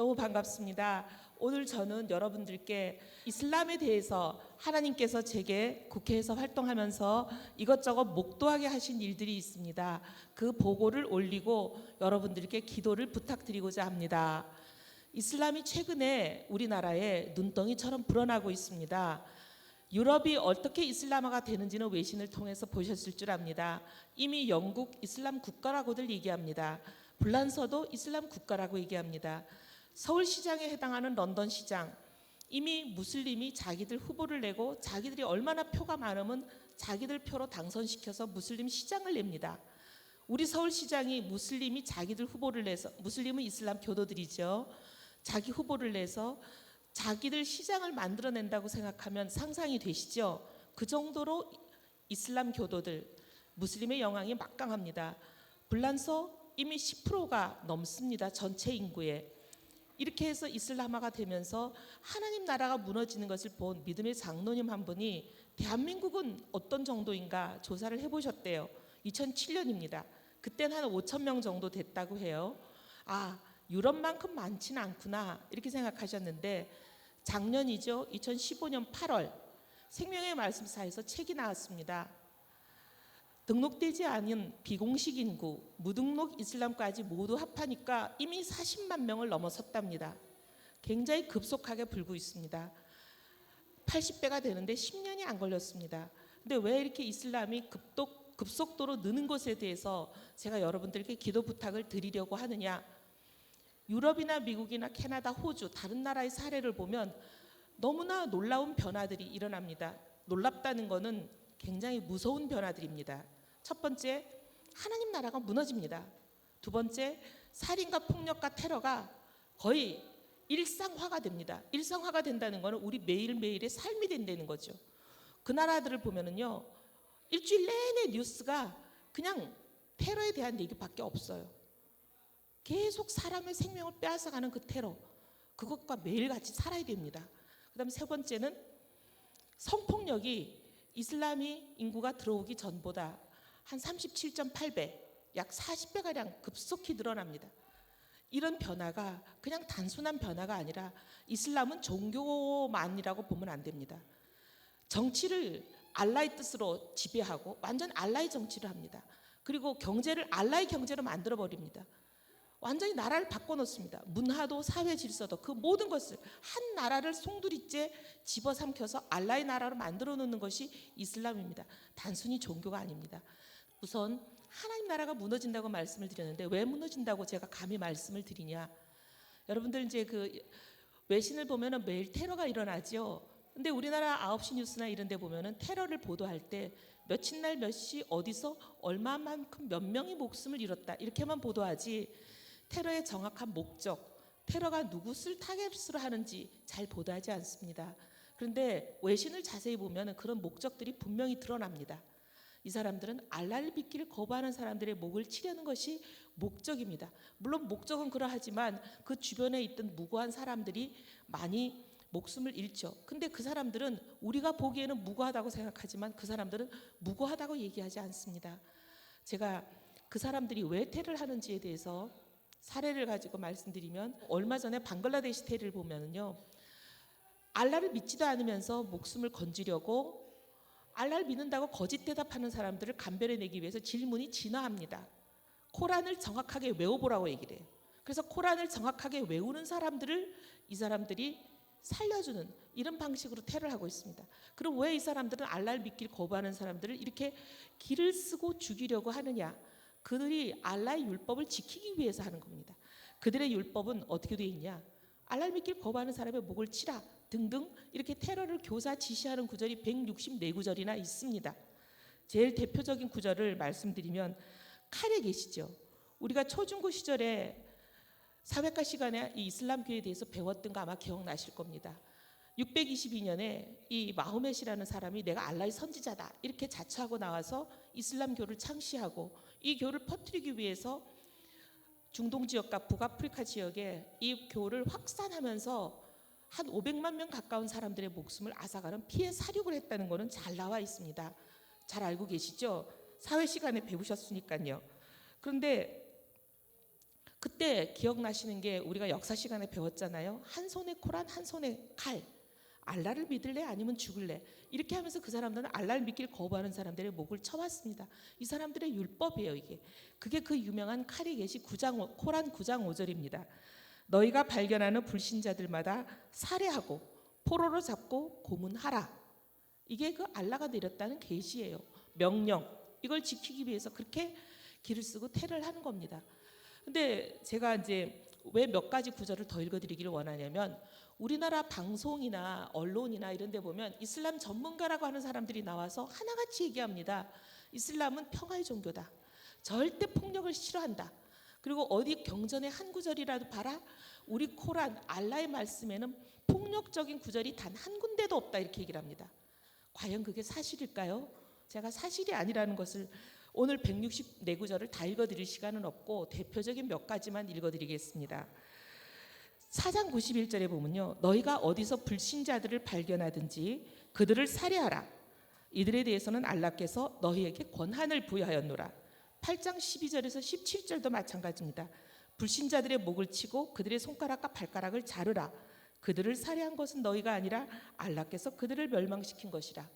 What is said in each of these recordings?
너무 반갑습니다. 오늘 저는 여러분들께 이슬람에 대해서 하나님께서 제게 국회에서 활동하면서 이것저것 목도하게 하신 일들이 있습니다. 그 보고를 올리고 여러분들께 기도를 부탁드리고자 합니다. 이슬람이 최근에 우리나라에 눈덩이처럼 불어나고 있습니다. 유럽이 어떻게 이슬람화가 되는지는 외신을 통해서 보셨을 줄 압니다. 이미 영국 이슬람 국가라고들 얘기합니다. 불란서도 이슬람 국가라고 얘기합니다. 서울시장에 해당하는 런던시장, 이미 무슬림이 자기들 후보를 내고 자기들이 얼마나 표가 많으면 자기들 표로 당선시켜서 무슬림 시장을 냅니다. 우리 서울시장이 무슬림이 자기들 후보를 내서, 무슬림은 이슬람 교도들이죠, 자기 후보를 내서 자기들 시장을 만들어낸다고 생각하면 상상이 되시죠? 그 정도로 이슬람 교도들, 무슬림의 영향이 막강합니다. 불란서 이미 10%가 넘습니다. 전체 인구에. 이렇게 해서 이슬람화가 되면서 하나님 나라가 무너지는 것을 본 믿음의 장로님 한 분이 대한민국은 어떤 정도인가 조사를 해보셨대요. 2007년입니다. 그때는 한 5천 명 정도 됐다고 해요. 유럽만큼 많지는 않구나 이렇게 생각하셨는데, 작년이죠. 2015년 8월 생명의 말씀사에서 책이 나왔습니다. 등록되지 않은 비공식 인구, 무등록 이슬람까지 모두 합하니까 이미 40만 명을 넘어섰답니다. 굉장히 급속하게 불고 있습니다. 80배가 되는데 10년이 안 걸렸습니다. 근데 왜 이렇게 이슬람이 급속도로 느는 것에 대해서 제가 여러분들께 기도 부탁을 드리려고 하느냐. 유럽이나 미국이나 캐나다, 호주 다른 나라의 사례를 보면 너무나 놀라운 변화들이 일어납니다. 놀랍다는 것은 굉장히 무서운 변화들입니다. 첫 번째, 하나님 나라가 무너집니다. 두 번째, 살인과 폭력과 테러가 거의 일상화가 됩니다. 일상화가 된다는 것은 우리 매일매일의 삶이 된다는 거죠. 그 나라들을 보면은요, 일주일 내내 뉴스가 그냥 테러에 대한 얘기밖에 없어요. 계속 사람의 생명을 빼앗아가는 그 테러, 그것과 매일같이 살아야 됩니다. 그 다음에 세 번째는 성폭력이 이슬람이 인구가 들어오기 전보다 한 37.8배, 약 40배가량 급속히 늘어납니다. 이런 변화가 그냥 단순한 변화가 아니라 이슬람은 종교만이라고 보면 안 됩니다. 정치를 알라의 뜻으로 지배하고 완전 알라의 정치를 합니다. 그리고 경제를 알라의 경제로 만들어버립니다. 완전히 나라를 바꿔놓습니다. 문화도 사회 질서도 그 모든 것을 한 나라를 송두리째 집어삼켜서 알라의 나라로 만들어 놓는 것이 이슬람입니다. 단순히 종교가 아닙니다. 우선 하나님 나라가 무너진다고 말씀을 드렸는데 왜 무너진다고 제가 감히 말씀을 드리냐. 여러분들 이제 그 외신을 보면은 매일 테러가 일어나죠. 근데 우리나라 9시 뉴스나 이런 데 보면은 테러를 보도할 때 며칠 날 몇 시 어디서 얼마만큼 몇 명이 목숨을 잃었다 이렇게만 보도하지 테러의 정확한 목적, 테러가 누구를 타겟으로 하는지 잘 보도하지 않습니다. 그런데 외신을 자세히 보면 그런 목적들이 분명히 드러납니다. 이 사람들은 알라를 믿기를 거부하는 사람들의 목을 치려는 것이 목적입니다. 물론 목적은 그러하지만 그 주변에 있던 무고한 사람들이 많이 목숨을 잃죠. 근데 그 사람들은 우리가 보기에는 무고하다고 생각하지만 그 사람들은 무고하다고 얘기하지 않습니다. 제가 그 사람들이 왜 테러를 하는지에 대해서 사례를 가지고 말씀드리면, 얼마 전에 방글라데시 테러를 보면은요, 알라를 믿지도 않으면서 목숨을 건지려고 알라를 믿는다고 거짓 대답하는 사람들을 감별해내기 위해서 질문이 진화합니다. 코란을 정확하게 외워보라고 얘기를 해요. 그래서 코란을 정확하게 외우는 사람들을 이 사람들이 살려주는 이런 방식으로 테러를 하고 있습니다. 그럼 왜 이 사람들은 알라를 믿기를 거부하는 사람들을 이렇게 길을 쓰고 죽이려고 하느냐. 그들이 알라의 율법을 지키기 위해서 하는 겁니다. 그들의 율법은 어떻게 되어 있냐. 알라를 믿기를 거부하는 사람의 목을 치라 등등 이렇게 테러를 교사 지시하는 구절이 164구절이나 있습니다. 제일 대표적인 구절을 말씀드리면 칼에 계시죠. 우리가 초중고 시절에 사회과 시간에 이 이슬람교에 대해서 배웠던 거 아마 기억나실 겁니다. 622년에 이 마호멧이라는 사람이 내가 알라의 선지자다 이렇게 자처하고 나와서 이슬람교를 창시하고 이 교를 퍼뜨리기 위해서 중동 지역과 북아프리카 지역에 이 교를 확산하면서 한 500만 명 가까운 사람들의 목숨을 앗아가는 피해 사륙을 했다는 것은 잘 나와 있습니다. 잘 알고 계시죠? 사회 시간에 배우셨으니까요. 그런데 그때 이때 기억나시는 게 우리가 역사 시간에 배웠잖아요. 한 손에 코란 한 손에 칼. 알라를 믿을래 아니면 죽을래. 이렇게 하면서 그 사람들은 알라를 믿길 거부하는 사람들의 목을 쳐왔습니다. 이 사람들의 율법이에요 이게. 그게 그 유명한 칼이 계시 코란 9장 5절입니다. 너희가 발견하는 불신자들마다 살해하고 포로로 잡고 고문하라. 이게 그 알라가 내렸다는 계시예요. 명령. 이걸 지키기 위해서 그렇게 길을 쓰고 테러를 하는 겁니다. 근데 제가 이제 왜 몇 가지 구절을 더 읽어드리기를 원하냐면 우리나라 방송이나 언론이나 이런 데 보면 이슬람 전문가라고 하는 사람들이 나와서 하나같이 얘기합니다. 이슬람은 평화의 종교다. 절대 폭력을 싫어한다. 그리고 어디 경전의 한 구절이라도 봐라. 우리 코란 알라의 말씀에는 폭력적인 구절이 단 한 군데도 없다 이렇게 얘기를 합니다. 과연 그게 사실일까요? 제가 사실이 아니라는 것을 오늘 164구절을 다 읽어드릴 시간은 없고 대표적인 몇 가지만 읽어드리겠습니다. 4장 91절에 보면요. 너희가 어디서 불신자들을 발견하든지 그들을 살해하라. 이들에 대해서는 알라께서 너희에게 권한을 부여하였노라. 8장 12절에서 17절도 마찬가지입니다. 불신자들의 목을 치고 그들의 손가락과 발가락을 자르라. 그들을 살해한 것은 너희가 아니라 알라께서 그들을 멸망시킨 것이라.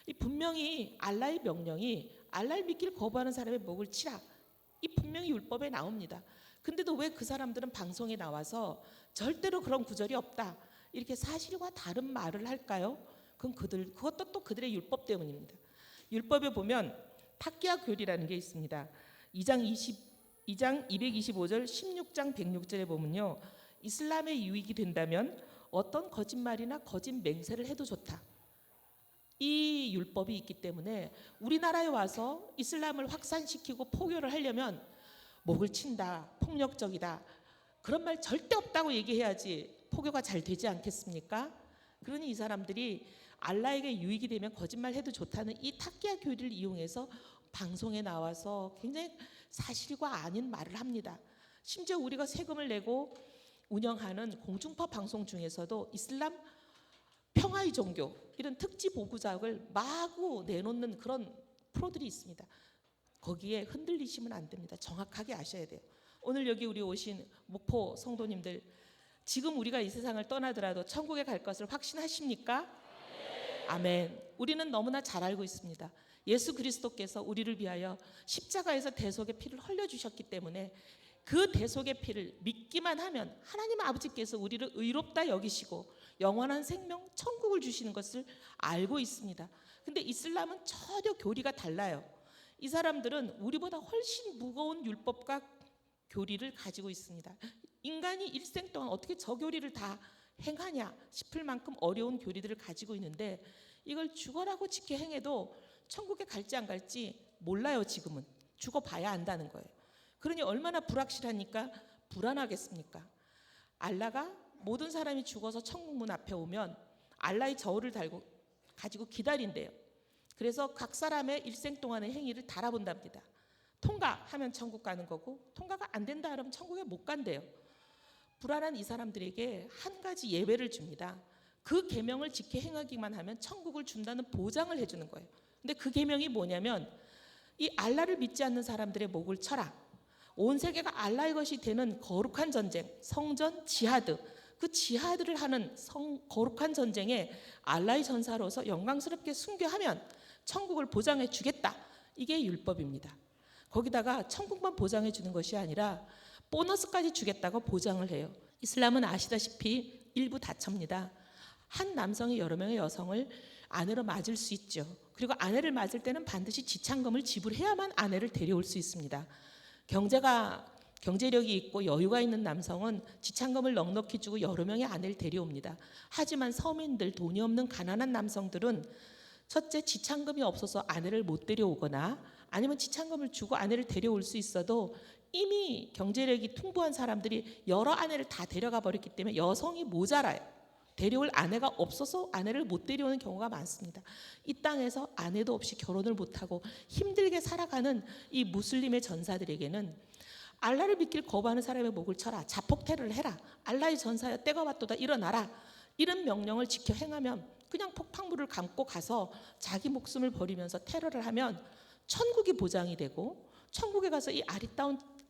이 분명히 알라의 명령이 알라를 믿기를 거부하는 사람의 목을 치라. 이 분명히 율법에 나옵니다. 근데도 왜 그 사람들은 방송에 나와서 절대로 그런 구절이 없다 이렇게 사실과 다른 말을 할까요? 그것도 또 그들의 율법 때문입니다. 율법에 보면 탁기아 교리라는 게 있습니다. 2장 225절 16장 106절에 보면요. 이슬람에 유익이 된다면 어떤 거짓말이나 거짓 맹세를 해도 좋다. 이 율법이 있기 때문에 우리나라에 와서 이슬람을 확산시키고 포교를 하려면 목을 친다, 폭력적이다 그런 말 절대 없다고 얘기해야지 포교가 잘 되지 않겠습니까? 그러니 이 사람들이 알라에게 유익이 되면 거짓말해도 좋다는 이 탁기아 교리를 이용해서 방송에 나와서 굉장히 사실과 아닌 말을 합니다. 심지어 우리가 세금을 내고 운영하는 공중파 방송 중에서도 이슬람 평화의 종교 이런 특집 보구작을 마구 내놓는 그런 프로들이 있습니다. 거기에 흔들리시면 안 됩니다. 정확하게 아셔야 돼요. 오늘 여기 우리 오신 목포 성도님들 지금 우리가 이 세상을 떠나더라도 천국에 갈 것을 확신하십니까? 아멘. 우리는 너무나 잘 알고 있습니다. 예수 그리스도께서 우리를 위하여 십자가에서 대속의 피를 흘려주셨기 때문에 그 대속의 피를 믿기만 하면 하나님 아버지께서 우리를 의롭다 여기시고 영원한 생명 천국을 주시는 것을 알고 있습니다. 근데 이슬람은 전혀 교리가 달라요. 이 사람들은 우리보다 훨씬 무거운 율법과 교리를 가지고 있습니다. 인간이 일생 동안 어떻게 저 교리를 다 행하냐 싶을 만큼 어려운 교리들을 가지고 있는데 이걸 죽어라고 지켜 행해도 천국에 갈지 안 갈지 몰라요. 지금은 죽어봐야 안다는 거예요. 그러니 얼마나 불확실하니까 불안하겠습니까? 알라가 모든 사람이 죽어서 천국문 앞에 오면 알라의 저울을 가지고 기다린대요. 그래서 각 사람의 일생 동안의 행위를 달아본답니다. 통과하면 천국 가는 거고 통과가 안 된다 그러면 천국에 못 간대요. 불안한 이 사람들에게 한 가지 예외를 줍니다. 그 계명을 지켜 행하기만 하면 천국을 준다는 보장을 해주는 거예요. 근데 그 계명이 뭐냐면 이 알라를 믿지 않는 사람들의 목을 쳐라. 온 세계가 알라의 것이 되는 거룩한 전쟁, 성전, 지하드, 그 지하드를 하는 거룩한 전쟁에 알라의 전사로서 영광스럽게 순교하면 천국을 보장해 주겠다. 이게 율법입니다. 거기다가 천국만 보장해 주는 것이 아니라 보너스까지 주겠다고 보장을 해요. 이슬람은 아시다시피 일부 다처입니다. 한 남성이 여러 명의 여성을 아내로 맞을 수 있죠. 그리고 아내를 맞을 때는 반드시 지참금을 지불해야만 아내를 데려올 수 있습니다. 경제력이 있고 여유가 있는 남성은 지참금을 넉넉히 주고 여러 명의 아내를 데려옵니다. 하지만 서민들, 돈이 없는 가난한 남성들은 첫째 지참금이 없어서 아내를 못 데려오거나 아니면 지참금을 주고 아내를 데려올 수 있어도 이미 경제력이 풍부한 사람들이 여러 아내를 다 데려가 버렸기 때문에 여성이 모자라요. 데려올 아내가 없어서 아내를 못 데려오는 경우가 많습니다. 이 땅에서 아내도 없이 결혼을 못하고 힘들게 살아가는 이 무슬림의 전사들에게는 알라를 믿길 거부하는 사람의 목을 쳐라. 자폭 테러를 해라. 알라의 전사여 때가 왔도다 일어나라. 이런 명령을 지켜 행하면 그냥 폭탄불을 감고 가서 자기 목숨을 버리면서 테러를 하면 천국이 보장이 되고 천국에 가서 이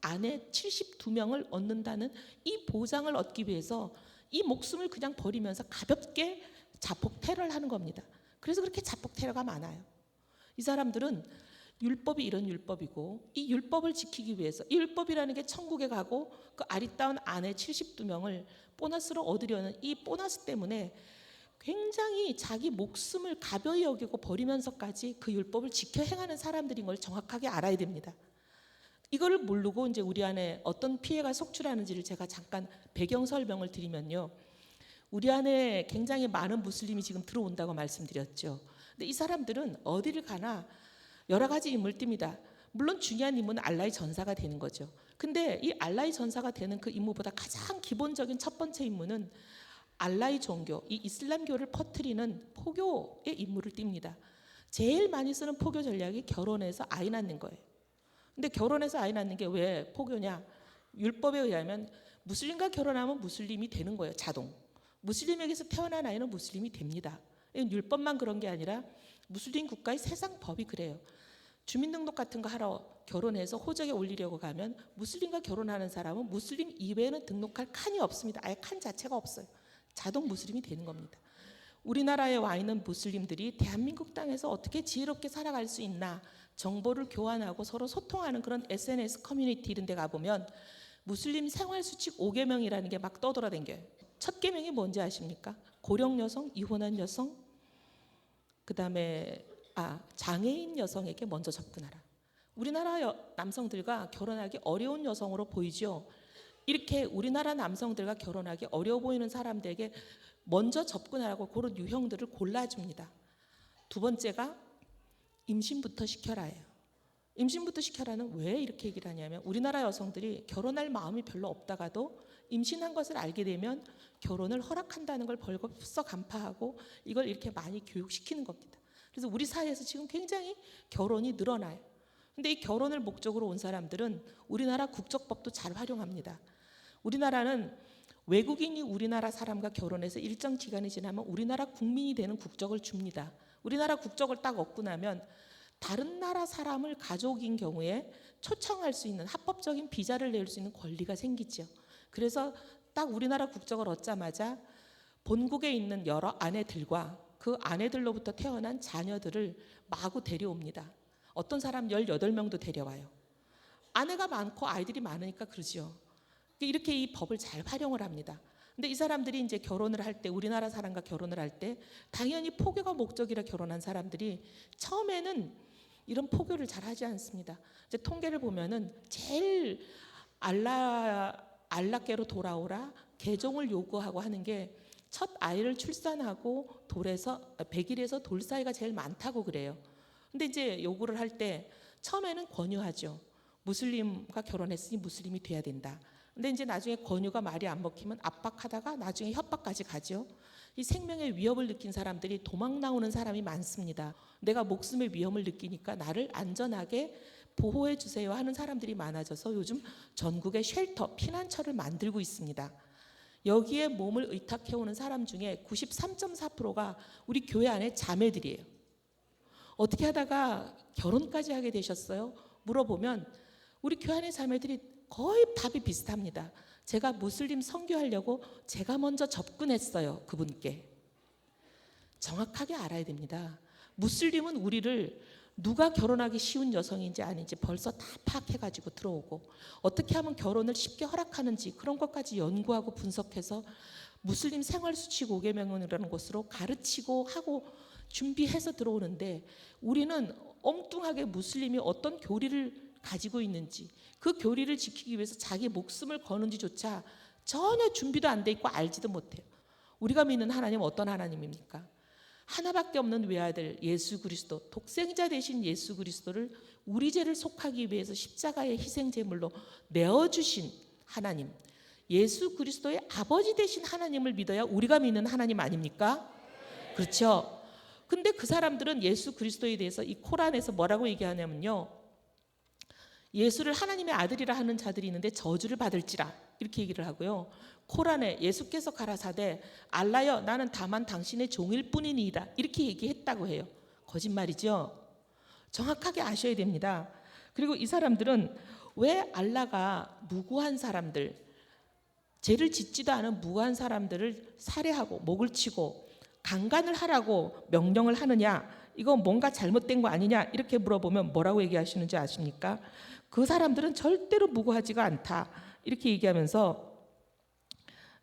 아내 72명을 얻는다는 이 보장을 얻기 위해서 이 목숨을 그냥 버리면서 가볍게 자폭 테러를 하는 겁니다. 그래서 그렇게 자폭 테러가 많아요. 이 사람들은 율법이 이런 율법이고 이 율법을 지키기 위해서 이 율법이라는 게 천국에 가고 그 아리따운 아내 72명을 보너스로 얻으려는 이 보너스 때문에 굉장히 자기 목숨을 가벼이 여기고 버리면서까지 그 율법을 지켜 행하는 사람들인 걸 정확하게 알아야 됩니다. 이거를 모르고 이제 우리 안에 어떤 피해가 속출하는지를 제가 잠깐 배경 설명을 드리면요. 우리 안에 굉장히 많은 무슬림이 지금 들어온다고 말씀드렸죠. 근데 이 사람들은 어디를 가나 여러 가지 인물을 띱니다. 물론 중요한 인물은 알라의 전사가 되는 거죠. 근데 이 알라의 전사가 되는 그 임무보다 가장 기본적인 첫 번째 임무는 알라의 종교, 이 이슬람교를 퍼뜨리는 포교의 임무를 띱니다. 제일 많이 쓰는 포교 전략이 결혼해서 아이 낳는 거예요. 근데 결혼해서 아이 낳는 게 왜 포교냐? 율법에 의하면 무슬림과 결혼하면 무슬림이 되는 거예요. 자동. 무슬림에게서 태어난 아이는 무슬림이 됩니다. 율법만 그런 게 아니라 무슬림 국가의 세상 법이 그래요. 주민등록 같은 거 하러 결혼해서 호적에 올리려고 가면 무슬림과 결혼하는 사람은 무슬림 이외에는 등록할 칸이 없습니다. 아예 칸 자체가 없어요. 자동 무슬림이 되는 겁니다. 우리나라에 와 있는 무슬림들이 대한민국 땅에서 어떻게 지혜롭게 살아갈 수 있나 정보를 교환하고 서로 소통하는 그런 SNS 커뮤니티 이런 데 가보면 무슬림 생활수칙 5계명이라는 게 막 떠돌아다녀요. 첫 계명이 뭔지 아십니까? 고령 여성, 이혼한 여성, 그다음에 장애인 여성에게 먼저 접근하라. 우리나라 남성들과 결혼하기 어려운 여성으로 보이죠. 이렇게 우리나라 남성들과 결혼하기 어려워 보이는 사람들에게 먼저 접근하라고 그런 유형들을 골라줍니다. 두 번째가 임신부터 시켜라예요. 임신부터 시켜라는 왜 이렇게 얘기를 하냐면 우리나라 여성들이 결혼할 마음이 별로 없다가도 임신한 것을 알게 되면 결혼을 허락한다는 걸 벌써 간파하고 이걸 이렇게 많이 교육시키는 겁니다. 그래서 우리 사회에서 지금 굉장히 결혼이 늘어나요. 근데 이 결혼을 목적으로 온 사람들은 우리나라 국적법도 잘 활용합니다. 우리나라는 외국인이 우리나라 사람과 결혼해서 일정 기간이 지나면 우리나라 국민이 되는 국적을 줍니다. 우리나라 국적을 딱 얻고 나면 다른 나라 사람을 가족인 경우에 초청할 수 있는 합법적인 비자를 낼 수 있는 권리가 생기죠. 그래서 딱 우리나라 국적을 얻자마자 본국에 있는 여러 아내들과 그 아내들로부터 태어난 자녀들을 마구 데려옵니다. 어떤 사람 18명도 데려와요. 아내가 많고 아이들이 많으니까 그러죠. 이렇게 이 법을 잘 활용을 합니다. 근데 이 사람들이 이제 결혼을 할 때 우리나라 사람과 결혼을 할 때 당연히 포교가 목적이라 결혼한 사람들이 처음에는 이런 포교를 잘 하지 않습니다. 이제 통계를 보면은 제일 알라께로 돌아오라 개종을 요구하고 하는 게 첫 아이를 출산하고 100일에서 돌 사이가 제일 많다고 그래요. 근데 이제 요구를 할 때 처음에는 권유하죠. 무슬림과 결혼했으니 무슬림이 돼야 된다. 근데 이제 나중에 권유가 말이 안 먹히면 압박하다가 나중에 협박까지 가죠. 이 생명의 위협을 느낀 사람들이 도망 나오는 사람이 많습니다. 내가 목숨의 위험을 느끼니까 나를 안전하게 보호해 주세요 하는 사람들이 많아져서 요즘 전국에 쉘터, 피난처를 만들고 있습니다. 여기에 몸을 의탁해오는 사람 중에 93.4%가 우리 교회 안에 자매들이에요. 어떻게 하다가 결혼까지 하게 되셨어요? 물어보면 우리 교회 안에 자매들이 거의 답이 비슷합니다. 제가 무슬림 선교하려고 제가 먼저 접근했어요. 그분께. 정확하게 알아야 됩니다. 무슬림은 우리를 누가 결혼하기 쉬운 여성인지 아닌지 벌써 다 파악해가지고 들어오고 어떻게 하면 결혼을 쉽게 허락하는지 그런 것까지 연구하고 분석해서 무슬림 생활수칙 5계명이라는 것으로 가르치고 하고 준비해서 들어오는데 우리는 엉뚱하게 무슬림이 어떤 교리를 가지고 있는지 그 교리를 지키기 위해서 자기 목숨을 거는지조차 전혀 준비도 안 돼 있고 알지도 못해요. 우리가 믿는 하나님은 어떤 하나님입니까? 하나밖에 없는 외아들 예수 그리스도, 독생자 되신 예수 그리스도를 우리 죄를 속하기 위해서 십자가의 희생제물로 내어주신 하나님, 예수 그리스도의 아버지 되신 하나님을 믿어야 우리가 믿는 하나님 아닙니까? 그렇죠. 근데 그 사람들은 예수 그리스도에 대해서 이 코란에서 뭐라고 얘기하냐면요, 예수를 하나님의 아들이라 하는 자들이 있는데 저주를 받을지라 이렇게 얘기를 하고요. 코란에 예수께서 가라사대 알라여 나는 다만 당신의 종일 뿐이니이다 이렇게 얘기했다고 해요. 거짓말이죠. 정확하게 아셔야 됩니다. 그리고 이 사람들은 왜 알라가 무고한 사람들, 죄를 짓지도 않은 무고한 사람들을 살해하고 목을 치고 강간을 하라고 명령을 하느냐? 이거 뭔가 잘못된 거 아니냐? 이렇게 물어보면 뭐라고 얘기하시는지 아십니까? 그 사람들은 절대로 무고하지가 않다. 이렇게 얘기하면서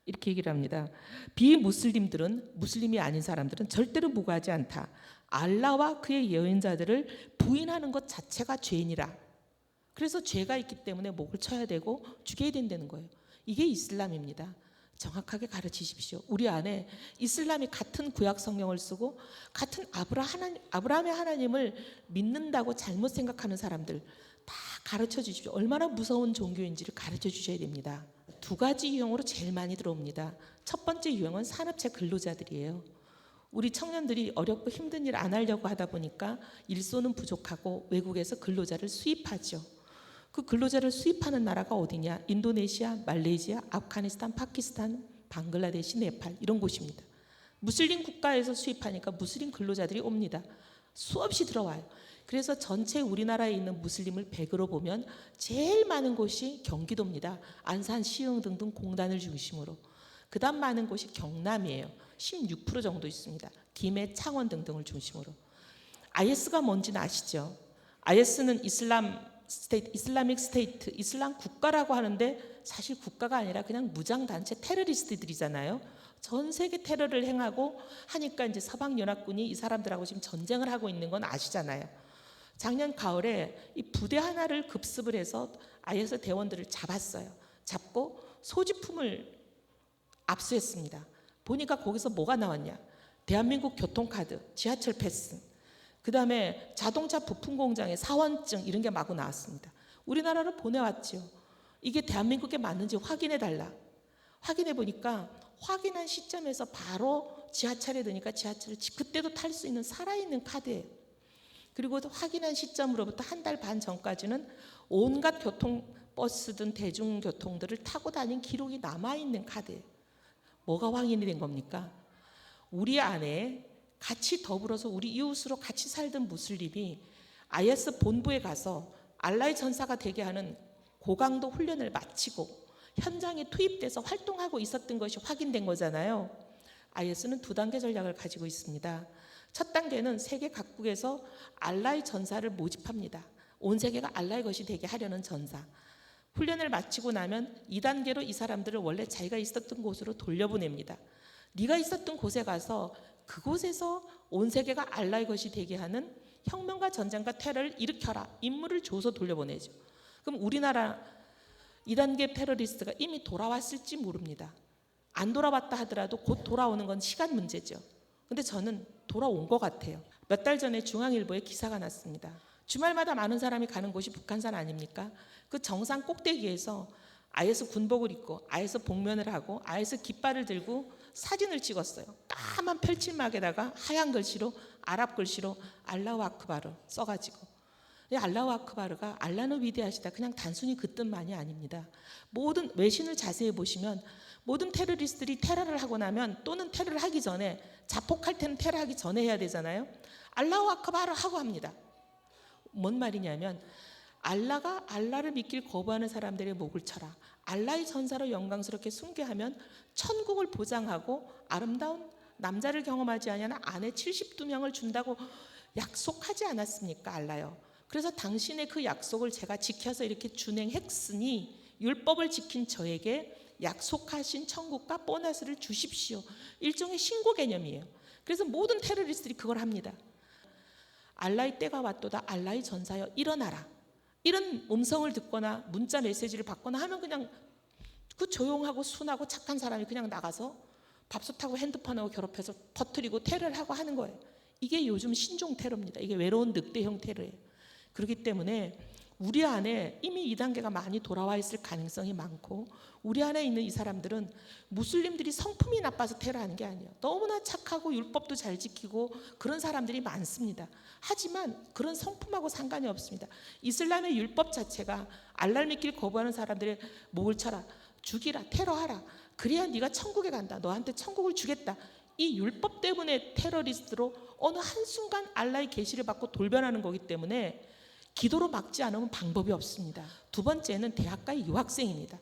이렇게 얘기를 합니다. 비무슬림들은, 무슬림이 아닌 사람들은 절대로 무고하지 않다. 알라와 그의 예언자들을 부인하는 것 자체가 죄인이라. 그래서 죄가 있기 때문에 목을 쳐야 되고 죽여야 된다는 거예요. 이게 이슬람입니다. 정확하게 가르치십시오. 우리 안에 이슬람이 같은 구약 성경을 쓰고 같은 아브라함의 하나님을 믿는다고 잘못 생각하는 사람들 다 가르쳐 주십시오. 얼마나 무서운 종교인지를 가르쳐 주셔야 됩니다. 두 가지 유형으로 제일 많이 들어옵니다. 첫 번째 유형은 산업체 근로자들이에요. 우리 청년들이 어렵고 힘든 일 안 하려고 하다 보니까 일손은 부족하고 외국에서 근로자를 수입하죠. 그 근로자를 수입하는 나라가 어디냐? 인도네시아, 말레이시아, 아프가니스탄, 파키스탄, 방글라데시, 네팔 이런 곳입니다. 무슬림 국가에서 수입하니까 무슬림 근로자들이 옵니다. 수없이 들어와요. 그래서 전체 우리나라에 있는 무슬림을 100으로 보면 제일 많은 곳이 경기도입니다. 안산, 시흥 등등 공단을 중심으로. 그 다음 많은 곳이 경남이에요. 16% 정도 있습니다. 김해, 창원 등등을 중심으로. IS가 뭔지는 아시죠? IS는 이슬라믹 스테이트, 이슬람 국가라고 하는데 사실 국가가 아니라 그냥 무장단체 테러리스트들이잖아요. 전 세계 테러를 행하고 하니까 이제 서방연합군이 이 사람들하고 지금 전쟁을 하고 있는 건 아시잖아요. 작년 가을에 이 부대 하나를 급습을 해서 IS 대원들을 잡았어요. 잡고 소지품을 압수했습니다. 보니까 거기서 뭐가 나왔냐? 대한민국 교통카드, 지하철 패스, 그 다음에 자동차 부품 공장의 사원증 이런 게 마구 나왔습니다. 우리나라로 보내왔죠. 이게 대한민국에 맞는지 확인해 달라. 확인해 보니까 확인한 시점에서 바로 지하철에 드니까 지하철을 그때도 탈 수 있는 살아있는 카드예요. 그리고 확인한 시점으로부터 한 달 반 전까지는 온갖 교통버스든 대중교통들을 타고 다닌 기록이 남아있는 카드예요. 뭐가 확인이 된 겁니까? 우리 안에 같이 더불어서 우리 이웃으로 같이 살던 무슬림이 IS 본부에 가서 알라의 전사가 되게 하는 고강도 훈련을 마치고 현장에 투입돼서 활동하고 있었던 것이 확인된 거잖아요. IS는 두 단계 전략을 가지고 있습니다. 첫 단계는 세계 각국에서 알라의 전사를 모집합니다. 온 세계가 알라의 것이 되게 하려는 전사. 훈련을 마치고 나면 2단계로 이 사람들을 원래 자기가 있었던 곳으로 돌려보냅니다. 네가 있었던 곳에 가서 그곳에서 온 세계가 알라의 것이 되게 하는 혁명과 전쟁과 테러를 일으켜라. 인물을 줘서 돌려보내죠. 그럼 우리나라 2단계 테러리스트가 이미 돌아왔을지 모릅니다. 안 돌아왔다 하더라도 곧 돌아오는 건 시간 문제죠. 근데 저는 돌아온 것 같아요. 몇 달 전에 중앙일보에 기사가 났습니다. 주말마다 많은 사람이 가는 곳이 북한산 아닙니까? 그 정상 꼭대기에서 IS 군복을 입고 IS 복면을 하고 IS 깃발을 들고 사진을 찍었어요. 까만 펼칠막에다가 하얀 글씨로 아랍 글씨로 알라후 아크바르 써가지고. 알라후 아크바르가 알라는 위대하시다 그냥 단순히 그 뜻만이 아닙니다. 모든 외신을 자세히 보시면 모든 테러리스트들이 테러를 하고 나면 또는 테러를 하기 전에 자폭할 때는 테러하기 전에 해야 되잖아요. 알라후 아크바르 하고 합니다. 뭔 말이냐면 알라가 알라를 믿길 거부하는 사람들의 목을 쳐라. 알라의 전사로 영광스럽게 숭배하면 천국을 보장하고 아름다운 남자를 경험하지 아니하는 아내 72명을 준다고 약속하지 않았습니까? 알라요. 그래서 당신의 그 약속을 제가 지켜서 이렇게 준행했으니 율법을 지킨 저에게 약속하신 천국과 보너스를 주십시오. 일종의 신고 개념이에요. 그래서 모든 테러리스트들이 그걸 합니다. 알라의 때가 왔도다. 알라의 전사여 일어나라. 이런 음성을 듣거나 문자 메시지를 받거나 하면 그냥 그 조용하고 순하고 착한 사람이 그냥 나가서 밥솥하고 핸드폰하고 결합해서 터뜨리고 테러를 하고 하는 거예요. 이게 요즘 신종 테러입니다. 이게 외로운 늑대형 테러예요. 그렇기 때문에 우리 안에 이미 2단계가 많이 돌아와 있을 가능성이 많고 우리 안에 있는 이 사람들은 무슬림들이 성품이 나빠서 테러하는 게 아니에요. 너무나 착하고 율법도 잘 지키고 그런 사람들이 많습니다. 하지만 그런 성품하고 상관이 없습니다. 이슬람의 율법 자체가 알라를 믿길 거부하는 사람들의 목을 쳐라, 죽이라, 테러하라. 그래야 네가 천국에 간다. 너한테 천국을 주겠다. 이 율법 때문에 테러리스트로 어느 한순간 알라의 계시를 받고 돌변하는 거기 때문에 기도로 막지 않으면 방법이 없습니다. 두 번째는 대학가의 유학생입니다.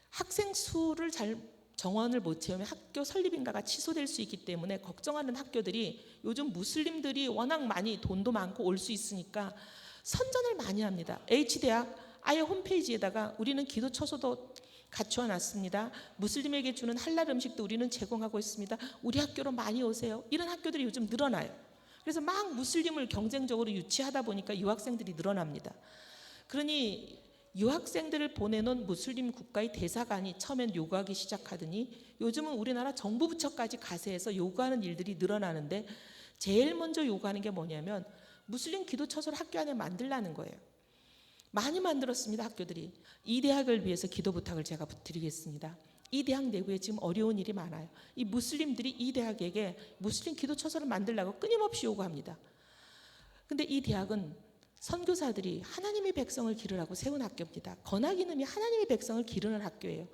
학생 수를 잘 정원을 못 채우면 학교 설립인가가 취소될 수 있기 때문에 걱정하는 학교들이 요즘 무슬림들이 워낙 많이 돈도 많고 올 수 있으니까 선전을 많이 합니다. H대학 아예 홈페이지에다가 우리는 기도 처소도 갖추어 놨습니다. 무슬림에게 주는 할랄 음식도 우리는 제공하고 있습니다. 우리 학교로 많이 오세요. 이런 학교들이 요즘 늘어나요. 그래서 막 무슬림을 경쟁적으로 유치하다 보니까 유학생들이 늘어납니다. 그러니 유학생들을 보내놓은 무슬림 국가의 대사관이 처음엔 요구하기 시작하더니 요즘은 우리나라 정부 부처까지 가세해서 요구하는 일들이 늘어나는데 제일 먼저 요구하는 게 뭐냐면 무슬림 기도 처소를 학교 안에 만들라는 거예요. 많이 만들었습니다. 학교들이. 이 대학을 위해서 기도 부탁을 제가 드리겠습니다. 이 대학 내부에 지금 어려운 일이 많아요. 이 무슬림들이 이 대학에게 무슬림 기도 처소를 만들라고 끊임없이 요구합니다. 근데 이 대학은 선교사들이 하나님의 백성을 기르라고 세운 학교입니다. 건학이놈이 하나님의 백성을 기르는 학교예요.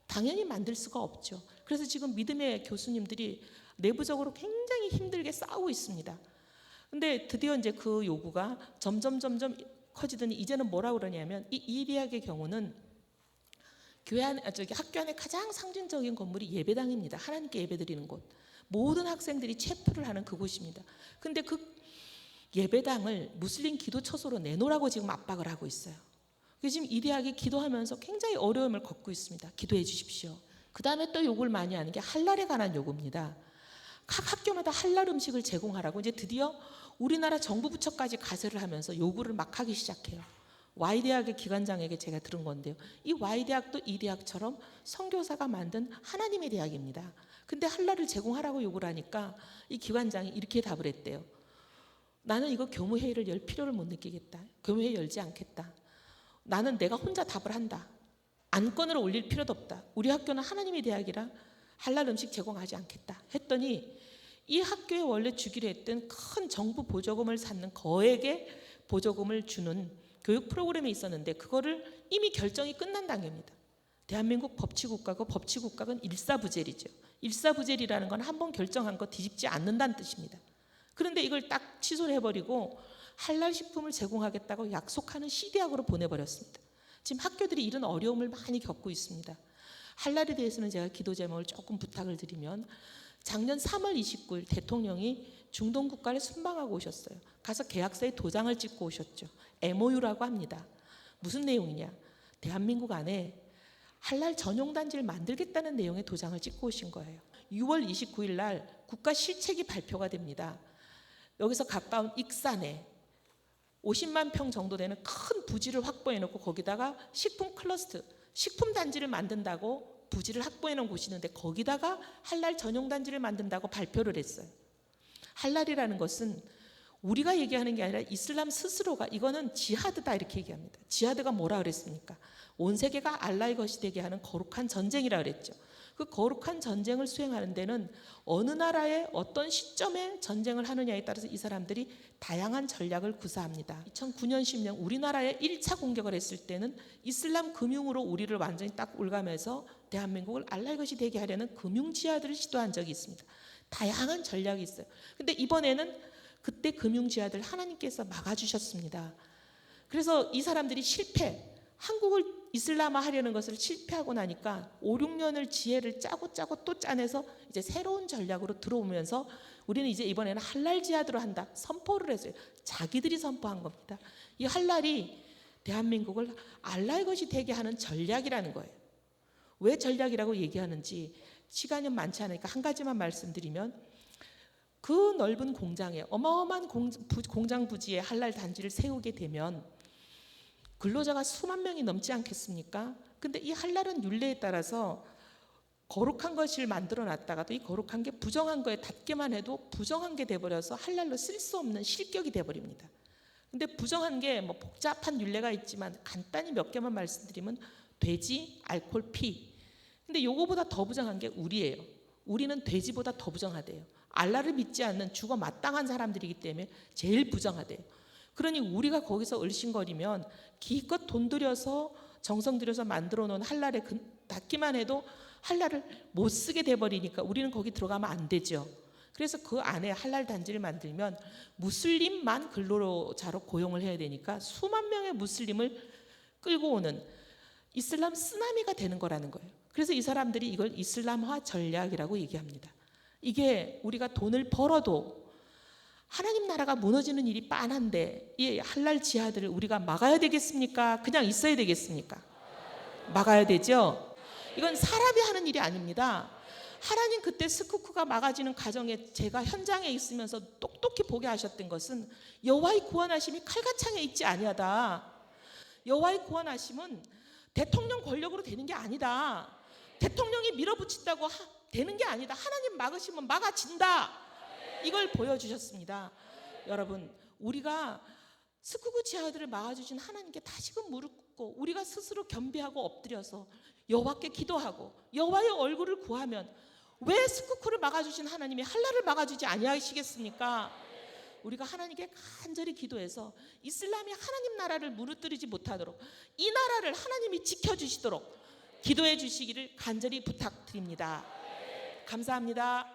당연히 만들 수가 없죠. 그래서 지금 믿음의 교수님들이 내부적으로 굉장히 힘들게 싸우고 있습니다. 근데 드디어 이제 그 요구가 점점 커지더니 이제는 뭐라고 그러냐면 이 대학의 경우는 학교 안에 가장 상징적인 건물이 예배당입니다. 하나님께 예배드리는 곳. 모든 학생들이 체프를 하는 그곳입니다. 근데 그 예배당을 무슬림 기도 처소로 내놓으라고 지금 압박을 하고 있어요. 그래서 지금 이 대학이 기도하면서 굉장히 어려움을 겪고 있습니다. 기도해 주십시오. 그 다음에 또 요구를 많이 하는 게 할랄에 관한 요구입니다. 각 학교마다 할랄 음식을 제공하라고 이제 드디어 우리나라 정부 부처까지 가세를 하면서 요구를 막 하기 시작해요. Y대학의 기관장에게 제가 들은 건데요. 이 Y대학도 이 대학처럼 선교사가 만든 하나님의 대학입니다. 근데 할랄을 제공하라고 요구를 하니까 이 기관장이 이렇게 답을 했대요. 나는 이거 교무회의를 열 필요를 못 느끼겠다. 교무회의 열지 않겠다. 나는 내가 혼자 답을 한다. 안건으로 올릴 필요도 없다. 우리 학교는 하나님의 대학이라 할랄 음식 제공하지 않겠다. 했더니 이 학교에 원래 주기로 했던 큰 정부 보조금을 받는 거액의 보조금을 주는 교육 프로그램이 있었는데 그거를 이미 결정이 끝난 단계입니다. 대한민국 법치국가고 법치국가는 일사부재리죠. 일사부재리라는 건 한 번 결정한 거 뒤집지 않는다는 뜻입니다. 그런데 이걸 딱 취소를 해버리고 할랄 식품을 제공하겠다고 약속하는 C대학으로 보내버렸습니다. 지금 학교들이 이런 어려움을 많이 겪고 있습니다. 할랄에 대해서는 제가 기도 제목을 조금 부탁을 드리면 작년 3월 29일 대통령이 중동 국가를 순방하고 오셨어요. 가서 계약서에 도장을 찍고 오셨죠. MOU라고 합니다. 무슨 내용이냐? 대한민국 안에 할랄 전용 단지를 만들겠다는 내용의 도장을 찍고 오신 거예요. 6월 29일 날 국가 실책이 발표가 됩니다. 여기서 가까운 익산에 50만 평 정도 되는 큰 부지를 확보해 놓고 거기다가 식품 클러스터, 식품 단지를 만든다고 부지를 확보해 놓은 곳이 있는데 거기다가 할랄 전용 단지를 만든다고 발표를 했어요. 할랄이라는 것은 우리가 얘기하는 게 아니라 이슬람 스스로가 이거는 지하드다 이렇게 얘기합니다. 지하드가 뭐라 그랬습니까? 온 세계가 알라의 것이 되게 하는 거룩한 전쟁이라 그랬죠. 그 거룩한 전쟁을 수행하는 데는 어느 나라의 어떤 시점에 전쟁을 하느냐에 따라서 이 사람들이 다양한 전략을 구사합니다. 2009년 10년 우리나라에 1차 공격을 했을 때는 이슬람 금융으로 우리를 완전히 딱 올가면서 대한민국을 알라의 것이 되게 하려는 금융 지하들을 시도한 적이 있습니다. 다양한 전략이 있어요. 근데 이번에는 그때 금융 지하들 하나님께서 막아주셨습니다. 그래서 이 사람들이 한국을 이슬람화 하려는 것을 실패하고 나니까 5, 6년을 지혜를 짜고 또 짜내서 이제 새로운 전략으로 들어오면서 우리는 이제 이번에는 할랄 지하드로 한다 선포를 했어요. 자기들이 선포한 겁니다. 이 할랄이 대한민국을 알라의 것이 되게 하는 전략이라는 거예요. 왜 전략이라고 얘기하는지 시간이 많지 않으니까 한 가지만 말씀드리면 그 넓은 공장에 어마어마한 공장 부지에 할랄 단지를 세우게 되면 근로자가 수만 명이 넘지 않겠습니까? 근데 이 할랄은 율례에 따라서 거룩한 것을 만들어 놨다가도 이 거룩한 게 부정한 거에 닿기만 해도 부정한 게 돼버려서 할랄로 쓸 수 없는 실격이 돼버립니다. 근데 부정한 게 뭐 복잡한 율례가 있지만 간단히 몇 개만 말씀드리면 돼지, 알코올, 피. 근데 요거보다 더 부정한 게 우리예요. 우리는 돼지보다 더 부정하대요. 알라를 믿지 않는 죽어 마땅한 사람들이기 때문에 제일 부정하대요. 그러니 우리가 거기서 얼씬거리면 기껏 돈 들여서 정성 들여서 만들어 놓은 할랄에 닿기만 해도 할랄을 못 쓰게 돼버리니까 우리는 거기 들어가면 안 되죠. 그래서 그 안에 할랄 단지를 만들면 무슬림만 근로자로 고용을 해야 되니까 수만 명의 무슬림을 끌고 오는 이슬람 쓰나미가 되는 거라는 거예요. 그래서 이 사람들이 이걸 이슬람화 전략이라고 얘기합니다. 이게 우리가 돈을 벌어도 하나님 나라가 무너지는 일이 빤한데 이 할랄 지하들을 우리가 막아야 되겠습니까? 그냥 있어야 되겠습니까? 막아야 되죠. 이건 사람이 하는 일이 아닙니다. 하나님 그때 스쿠크가 막아지는 과정에 제가 현장에 있으면서 똑똑히 보게 하셨던 것은 여호와의 구원하심이 칼같창에 있지 아니하다. 여호와의 구원하심은 대통령 권력으로 되는 게 아니다. 대통령이 밀어붙인다고 되는 게 아니다. 하나님 막으시면 막아진다. 이걸 보여주셨습니다. 여러분, 우리가 스쿠크 지하들을 막아주신 하나님께 다시금 무릎 꿇고 우리가 스스로 겸비하고 엎드려서 여호와께 기도하고 여호와의 얼굴을 구하면 왜 스쿠크를 막아주신 하나님이 할랄을 막아주지 아니하시겠습니까? 우리가 하나님께 간절히 기도해서 이슬람이 하나님 나라를 무너뜨리지 못하도록 이 나라를 하나님이 지켜주시도록 기도해 주시기를 간절히 부탁드립니다. 감사합니다.